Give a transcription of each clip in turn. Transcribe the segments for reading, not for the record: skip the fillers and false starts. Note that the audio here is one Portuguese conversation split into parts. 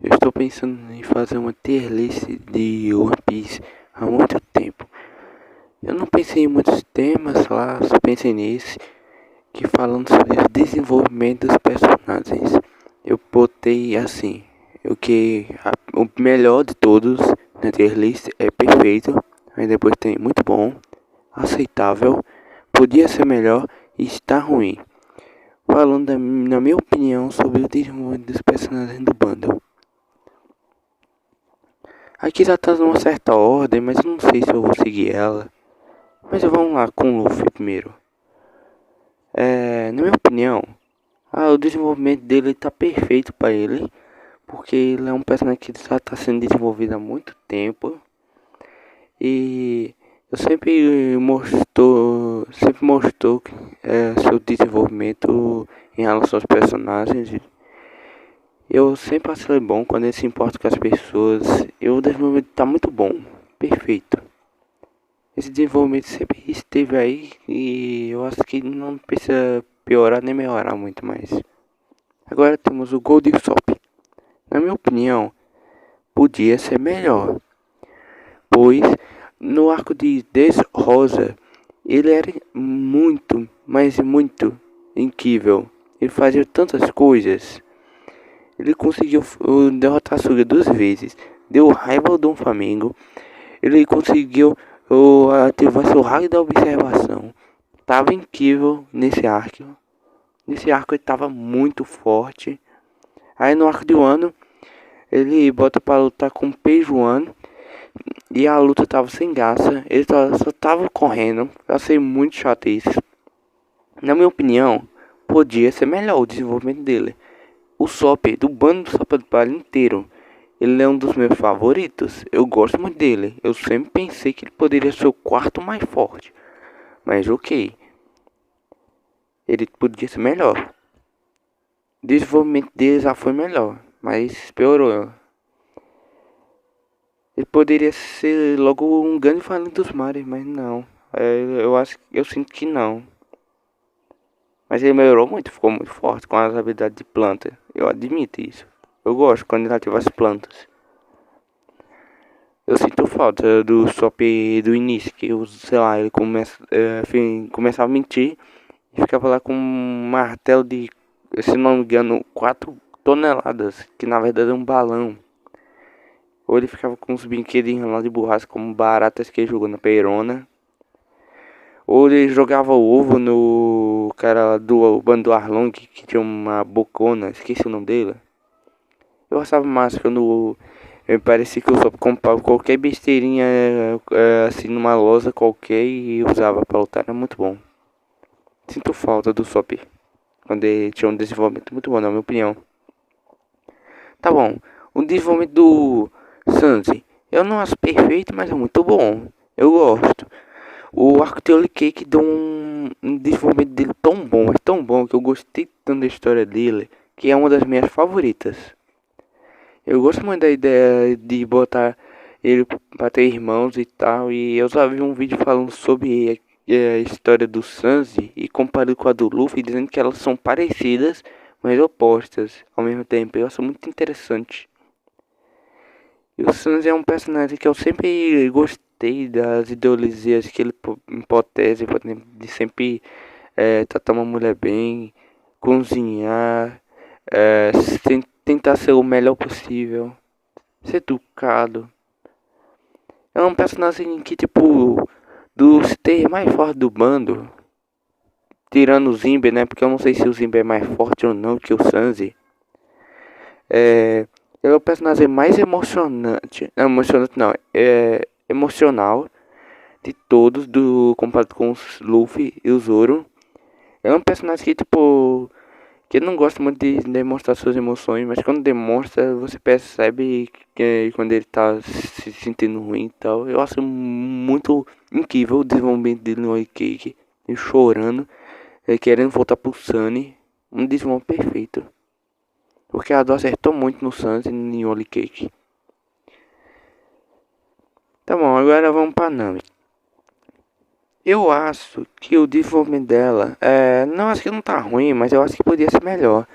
Eu estou pensando em fazer uma tier list de One Piece há muito tempo. Eu não pensei em muitos temas lá, só pensei nesse, que falando sobre o desenvolvimento dos personagens. Eu botei assim, o melhor de todos na tier list é perfeito, aí depois tem muito bom, aceitável, podia ser melhor e está ruim. Falando na minha opinião sobre o desenvolvimento dos personagens do bando. Aqui já tá numa certa ordem, mas eu não sei se eu vou seguir ela. Mas vamos lá com o Luffy primeiro. Na minha opinião, o desenvolvimento dele tá perfeito para ele. Porque ele é um personagem que já tá sendo desenvolvido há muito tempo. E eu sempre mostrou seu desenvolvimento em relação aos personagens. Eu sempre achei bom quando ele se importa com as pessoas. E o desenvolvimento tá muito bom, perfeito. Esse desenvolvimento sempre esteve aí e eu acho que não precisa piorar nem melhorar muito mais. Agora temos o Gold Sop. Na minha opinião, podia ser melhor, pois no arco de Dressrosa ele era muito, mas muito incrível. Ele fazia tantas coisas. Ele conseguiu derrotar a Suga 2 vezes, deu raiva ao Dom Flamengo. Ele conseguiu ativar seu raio da observação. Tava incrível nesse arco. Nesse arco ele tava muito forte. Aí no arco de Wano, ele bota pra lutar com o Pejuano. E a luta tava sem graça. Ele só tava correndo. Eu achei muito chato isso. Na minha opinião, podia ser melhor o desenvolvimento dele. O Sop, do bando do Sop do Palha inteiro. Ele é um dos meus favoritos. Eu gosto muito dele. Eu sempre pensei que ele poderia ser o quarto mais forte. Mas ok. Ele podia ser melhor. O desenvolvimento dele já foi melhor. Mas piorou. Ele poderia ser logo um grande falante dos mares. Mas não. Eu sinto que não. Mas ele melhorou muito. Ficou muito forte com as habilidades de planta. Eu admito isso. Eu gosto quando ele ativa as plantas. Eu sinto falta do Sop do início, que eu, sei lá, ele começava a mentir e ficava lá com um martelo de, se não me engano, 4 toneladas, que na verdade é um balão. Ou ele ficava com uns brinquedinhos lá de borracha, como baratas que ele jogou na peirona. Ou ele jogava ovo no cara do bando do Arlong, que tinha uma bocona, esqueci o nome dele. Eu achava massa quando parecia que eu só comprava qualquer besteirinha assim numa loja qualquer e usava pra lutar. Era muito bom. Sinto falta do Sop. Quando ele tinha um desenvolvimento muito bom, na minha opinião. Tá bom. O desenvolvimento do Sanji. Eu não acho perfeito, mas é muito bom. Eu gosto. O arco de Holy Cake deu um desenvolvimento dele tão bom que eu gostei tanto da história dele, que é uma das minhas favoritas. Eu gosto muito da ideia de botar ele pra ter irmãos e tal. E eu já vi um vídeo falando sobre a história do Sanji e comparando com a do Luffy, dizendo que elas são parecidas, mas opostas ao mesmo tempo. Eu acho muito interessante. E o Sanji é um personagem que eu sempre gostei das ideologias que ele empotece, por exemplo, de sempre tratar uma mulher bem, cozinhar, tentar ser o melhor possível, ser educado. É um personagem que, tipo, dos três mais fortes do bando, tirando o Zimbe, né? Porque eu não sei se o Zimbe é mais forte ou não que o Sanji. Ele é o personagem mais emocionante. Não, emocionante não. É emocional de todos, comparado com os Luffy e o Zoro. É um personagem que, tipo, que não gosta muito de demonstrar suas emoções, mas quando demonstra, você percebe que quando ele tá se sentindo ruim e tal. Eu acho muito incrível o desenvolvimento dele no Cake, ele chorando, querendo voltar pro Sunny. Um desenvolvimento perfeito. Porque a Ado acertou muito no Sunny e no Holy Cake. Tá bom, agora vamos pra Nami. Eu acho que o desenvolvimento dela, não acho que não tá ruim, mas eu acho que podia ser melhor.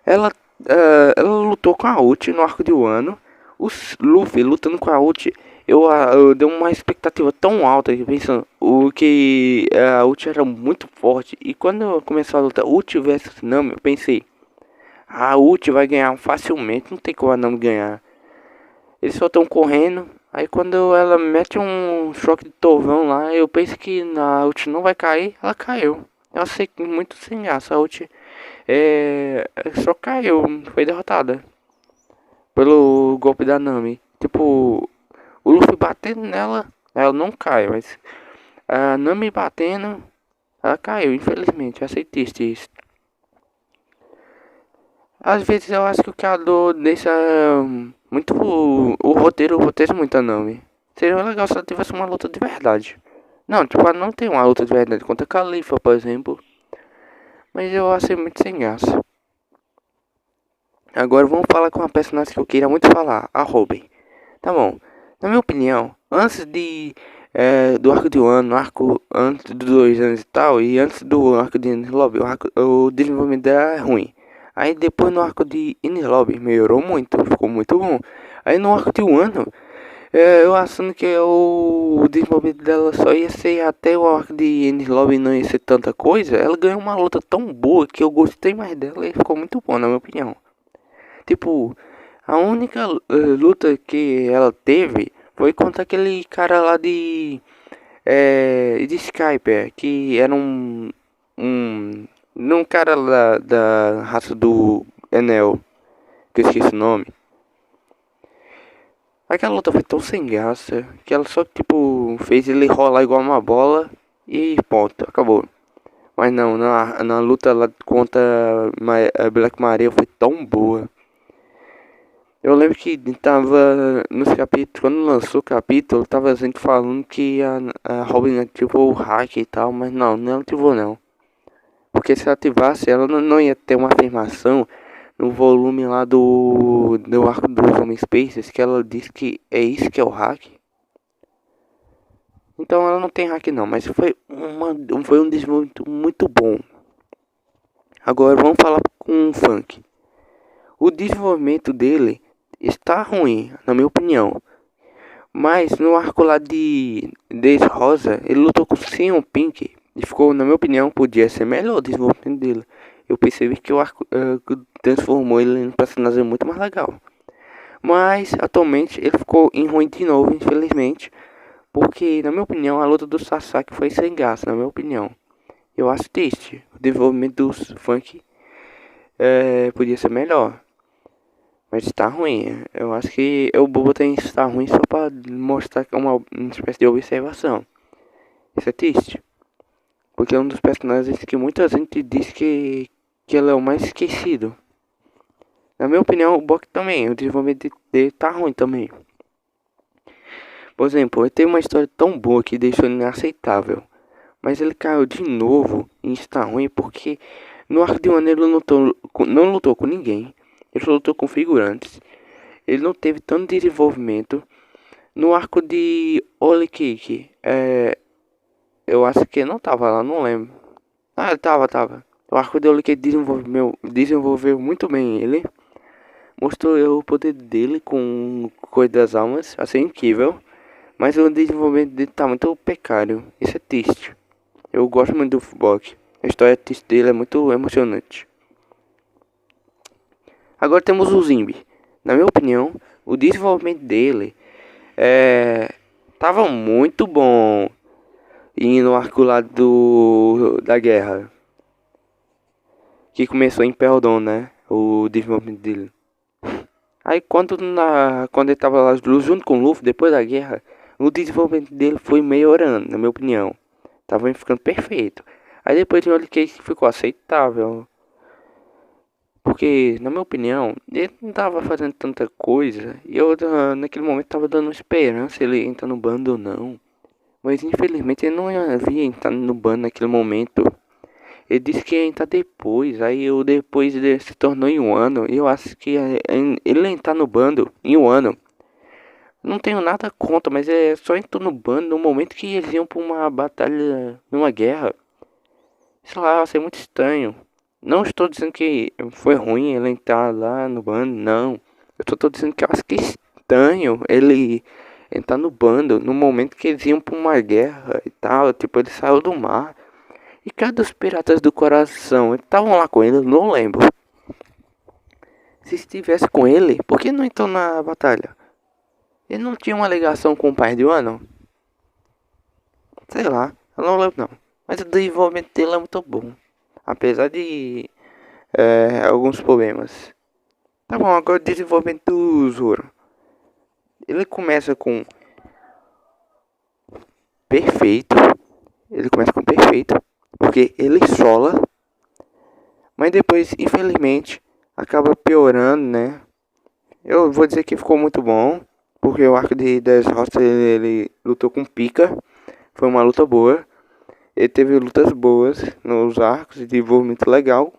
Ela ela lutou com a Uchi no arco de Wano. O Luffy lutando com a Uchi, eu dei uma expectativa tão alta que pensando o que a Uchi era muito forte. E quando eu comecei a lutar Uchi versus Nami, eu pensei, a Uchi vai ganhar facilmente, não tem como a Nami ganhar. Eles só estão correndo. Aí quando ela mete um choque de tovão lá, eu penso que a ult não vai cair, ela caiu. Eu sei que muito sem graça, a ult só caiu, foi derrotada pelo golpe da Nami. Tipo, o Luffy batendo nela, ela não cai, mas a Nami batendo, ela caiu, infelizmente, eu achei triste isso. Às vezes eu acho que o criador deixa muito o roteiro, muito a Nami. Seria legal se ela tivesse uma luta de verdade. Não, tipo, ela não tem uma luta de verdade contra a Califa, por exemplo. Mas eu achei muito sem graça. Agora vamos falar com uma personagem que eu queria muito falar, a Robin. Tá bom. Na minha opinião, antes do arco de Wano, arco antes dos 2 anos e tal, e antes do arco de Lobby, o desenvolvimento dela é ruim. Aí depois no arco de Lobby melhorou muito, ficou muito bom. Aí no arco de Wano, eu achando que o desenvolvimento dela só ia ser até o arco de Lobby não ia ser tanta coisa, ela ganhou uma luta tão boa que eu gostei mais dela e ficou muito bom na minha opinião. Tipo, a única luta que ela teve foi contra aquele cara lá de Skype, que era um cara lá da raça do Enel, que eu esqueci o nome. Aquela luta foi tão sem graça que ela só tipo fez ele rolar igual uma bola e ponto, acabou. Mas não, na luta lá contra a Black Maria foi tão boa. Eu lembro que tava nos capítulos, quando lançou o capítulo, tava gente falando que a Robin ativou o hack e tal, mas não ativou não. Porque se ativasse, ela não ia ter uma afirmação no volume lá do arco dos Homem Spaces, que ela diz que é isso que é o hack. Então ela não tem hack não, mas foi um desenvolvimento muito bom. Agora vamos falar com o Funk. O desenvolvimento dele está ruim, na minha opinião. Mas no arco lá de Rosa, ele lutou com o Sion Pink. E ficou, na minha opinião, podia ser melhor o desenvolvimento dele. Eu percebi que o arco transformou ele em um personagem muito mais legal. Mas atualmente ele ficou em ruim de novo, infelizmente. Porque, na minha opinião, a luta do Sasaki foi sem graça, na minha opinião. Eu acho triste. O desenvolvimento dos Funk podia ser melhor. Mas está ruim. Eu acho que o Bobo tem que estar ruim só para mostrar que é uma espécie de observação. Isso é triste. Porque é um dos personagens que muita gente diz que ele é o mais esquecido. Na minha opinião, o Bok também. O desenvolvimento dele tá ruim também. Por exemplo, ele tem uma história tão boa que deixou ele inaceitável. Mas ele caiu de novo e está ruim porque no arco de Wano ele não lutou com ninguém. Ele só lutou com figurantes. Ele não teve tanto desenvolvimento. No arco de Holy Cake, eu acho que não tava lá, não lembro. Ah, ele tava. O arco de Holy Cake desenvolveu muito bem ele. Mostrou o poder dele com Coisa das Almas, assim, incrível. Mas o desenvolvimento dele tá muito precário. Isso é triste. Eu gosto muito do Fubok. A história triste dele é muito emocionante. Agora temos o Zimbi. Na minha opinião, o desenvolvimento dele tava muito bom. E no arco lá da guerra. Que começou em Peldon, né? O desenvolvimento dele. Aí quando ele tava lá junto com o Luffy, depois da guerra, o desenvolvimento dele foi melhorando, na minha opinião. Tava ficando perfeito. Aí depois de Holy Cake ficou aceitável. Porque, na minha opinião, ele não tava fazendo tanta coisa. E eu, naquele momento, tava dando esperança ele entrar no bando ou não. Mas, infelizmente, ele não havia entrado no bando naquele momento. Ele disse que ia entrar depois. Aí, depois ele se tornou em um ano. E eu acho que ele entrar no bando em um ano. Não tenho nada contra, mas só entrou no bando no momento que eles iam pra uma batalha, numa guerra. Sei lá, eu achei muito estranho. Não estou dizendo que foi ruim ele entrar lá no bando, não. Eu só tô dizendo que eu acho que é estranho ele entrar no bando no momento que eles iam pra uma guerra e tal. Tipo, ele saiu do mar. E cadê os piratas do coração? Eles estavam lá com ele, eu não lembro. Se estivesse com ele, por que não entrou na batalha? Ele não tinha uma ligação com o pai de Wano? Sei lá, eu não lembro não. Mas o desenvolvimento dele é muito bom. Apesar de alguns problemas. Tá bom, agora o desenvolvimento do Zoro. Ele começa com perfeito. Ele começa com perfeito. Porque ele sola. Mas depois, infelizmente, acaba piorando, né? Eu vou dizer que ficou muito bom. Porque o arco de 10 roças ele lutou com Pika. Foi uma luta boa. Ele teve lutas boas nos arcos de desenvolvimento legal.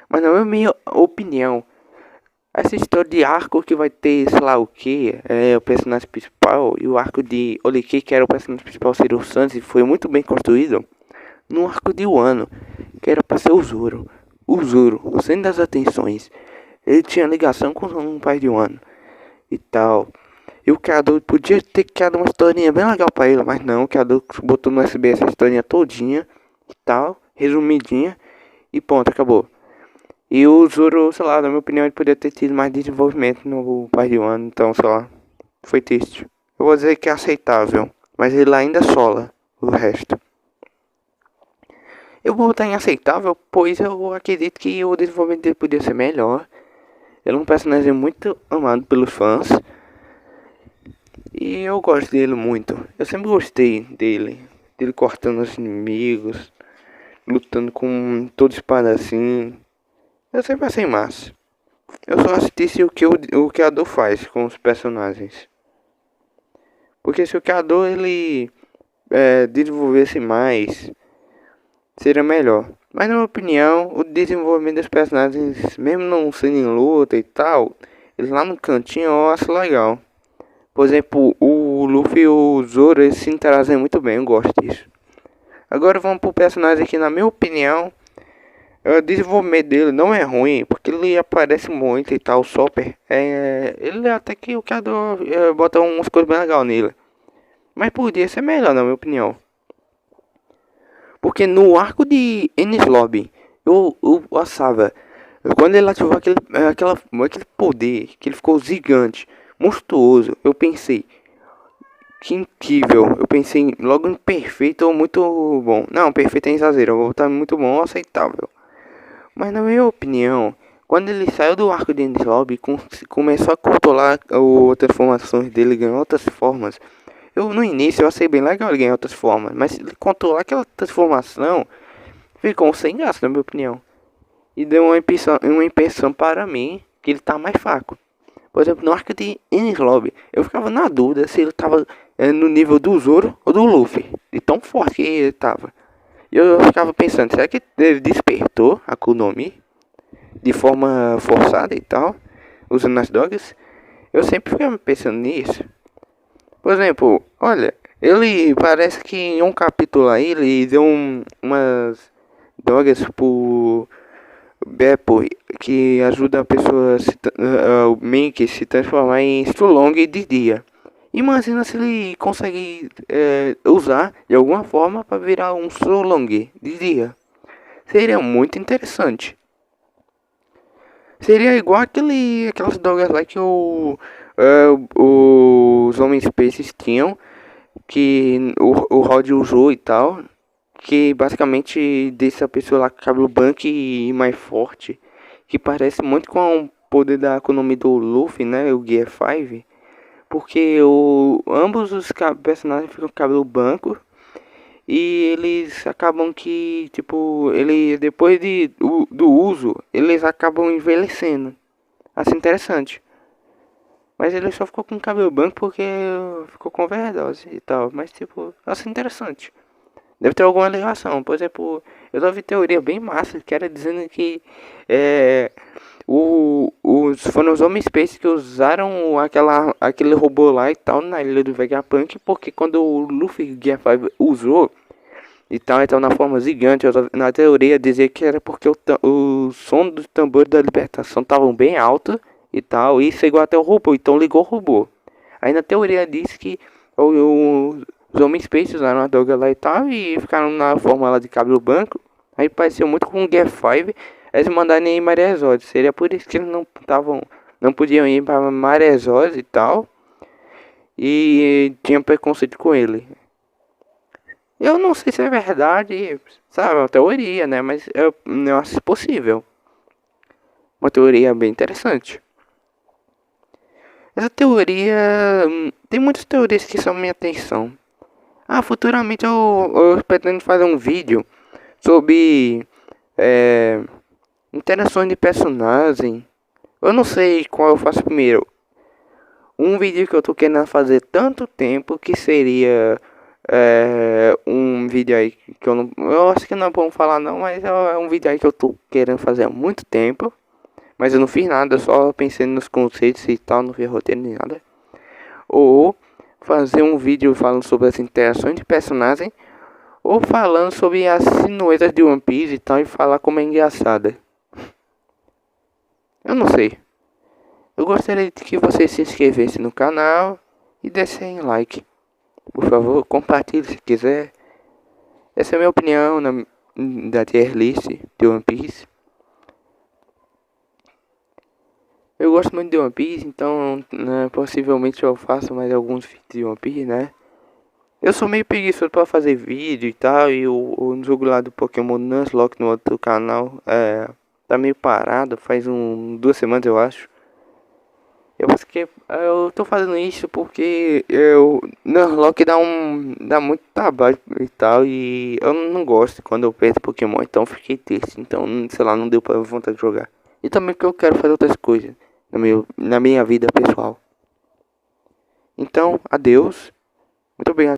Mas na minha opinião, essa história de arco que vai ter, sei lá o que, é o personagem principal. E o arco de Oliki, que era o personagem principal, seria o Sanji, foi muito bem construído. No arco de Wano, que era pra ser o Zoro. O Zoro, o centro das atenções. Ele tinha ligação com o pai de Wano e tal. E o criador podia ter criado uma historinha bem legal pra ele, mas não, o criador botou no SBS essa historinha todinha e tal, resumidinha, e ponto, acabou. E o Zoro, sei lá, na minha opinião, ele poderia ter tido mais desenvolvimento no pai de Wano, então, sei lá, foi triste. Eu vou dizer que é aceitável, mas ele ainda sola o resto. Eu vou botar em aceitável, pois eu acredito que o desenvolvimento dele podia ser melhor. Ele é um personagem muito amado pelos fãs. E eu gosto dele muito. Eu sempre gostei dele. Dele cortando os inimigos. Lutando com todo espada assim. Eu sempre achei massa. Eu só assistisse o que o criador faz com os personagens. Porque se o criador ele desenvolvesse mais, seria melhor. Mas na minha opinião, o desenvolvimento dos personagens, mesmo não sendo em luta e tal, eles lá no cantinho eu acho legal. Por exemplo, o Luffy e o Zoro eles se interagem muito bem, eu gosto disso. Agora vamos pro personagem que na minha opinião, o desenvolvimento dele não é ruim, porque ele aparece muito e tal, o Chopper. Ele até que o criador bota umas coisas bem legais nele. Mas podia ser melhor na minha opinião. Porque no arco de Enies Lobby, eu achava, quando ele ativou aquele poder, que ele ficou gigante, monstruoso, eu pensei, que incrível. Eu pensei logo em perfeito ou muito bom. Não, perfeito é exagero, eu vou botar muito bom ou aceitável. Mas na minha opinião, quando ele saiu do arco de Enies Lobby e começou a controlar outras formações dele, ganhou outras formas. Eu no início eu achei bem legal ele ganhar outras formas, mas ele controlar aquela transformação ficou sem graça na minha opinião. E deu uma impressão para mim que ele tá mais fraco. Por exemplo, no arco de Enies Lobby, eu ficava na dúvida se ele tava no nível do Zoro ou do Luffy, de tão forte que ele tava. E eu ficava pensando, será que ele despertou a Kunomi de forma forçada e tal, usando as drogas? Eu sempre ficava pensando nisso. Por exemplo, olha, ele parece que em um capítulo aí ele deu umas drogas pro Beppo que ajuda a pessoa o Mink se transformar em Strolong de dia. Imagina se ele consegue usar de alguma forma para virar um Strolong de dia. Seria muito interessante. Seria igual aquelas drogas lá que os Homens Spaces tinham, que o Rod usou e tal, que basicamente deixa a pessoa lá com cabelo branco e mais forte, que parece muito com o poder da Akuma do Luffy, né, o Gear 5, porque ambos os personagens ficam com cabelo branco e eles acabam que, tipo, ele depois do uso, eles acabam envelhecendo. Assim, interessante. Mas ele só ficou com cabelo branco porque ficou com overdose e tal. Mas, tipo, assim, interessante. Deve ter alguma ligação. Por exemplo, eu já vi teoria bem massa que era dizendo que foram os Homem Space que usaram aquele robô lá e tal na ilha do Vegapunk. Porque quando o Luffy Gear 5 usou, e tal, então na forma gigante. Na teoria dizia que era porque o som dos tambores da libertação estavam bem alto e tal, e chegou até o robô, então ligou o robô. Aí na teoria disse que os homens peixes usaram a droga lá e tal, e ficaram na forma lá de cabelo branco. Aí pareceu muito com o Gear 5. Eles mandaram ir em Marezode. Seria por isso que eles não podiam ir para Marezode e tal. E tinha preconceito com ele. Eu não sei se é verdade, sabe? É uma teoria, né? Mas eu não acho possível. Uma teoria bem interessante. Essa teoria. Tem muitas teorias que chamam minha atenção. Ah, futuramente eu pretendo fazer um vídeo sobre interações de personagem. Eu não sei qual eu faço primeiro. Um vídeo que eu tô querendo fazer tanto tempo que seria um vídeo aí que eu não. Eu acho que não é bom falar não, mas é um vídeo aí que eu tô querendo fazer há muito tempo. Mas eu não fiz nada, eu só pensei nos conceitos e tal, não fiz roteiro nem nada. Ou fazer um vídeo falando sobre as interações de personagem. Ou falando sobre as sinuetas de One Piece e tal, e falar como é engraçada. Eu não sei. Eu gostaria de que você se inscrevesse no canal e desse em like. Por favor, compartilhe se quiser. Essa é a minha opinião da tier list de One Piece. Eu gosto muito de One Piece, então né, possivelmente eu faça mais alguns vídeos de One Piece, né? Eu sou meio preguiçoso pra fazer vídeo e tal, e o jogo lá do Pokémon Nuzlocke no outro canal tá meio parado, faz 2 semanas eu acho. Eu acho que eu tô fazendo isso porque Nuzlocke dá muito trabalho e tal, e eu não gosto quando eu perco Pokémon, então fiquei triste, então sei lá, não deu pra vontade de jogar. E também porque eu quero fazer outras coisas na minha vida pessoal. Então, adeus, muito obrigado.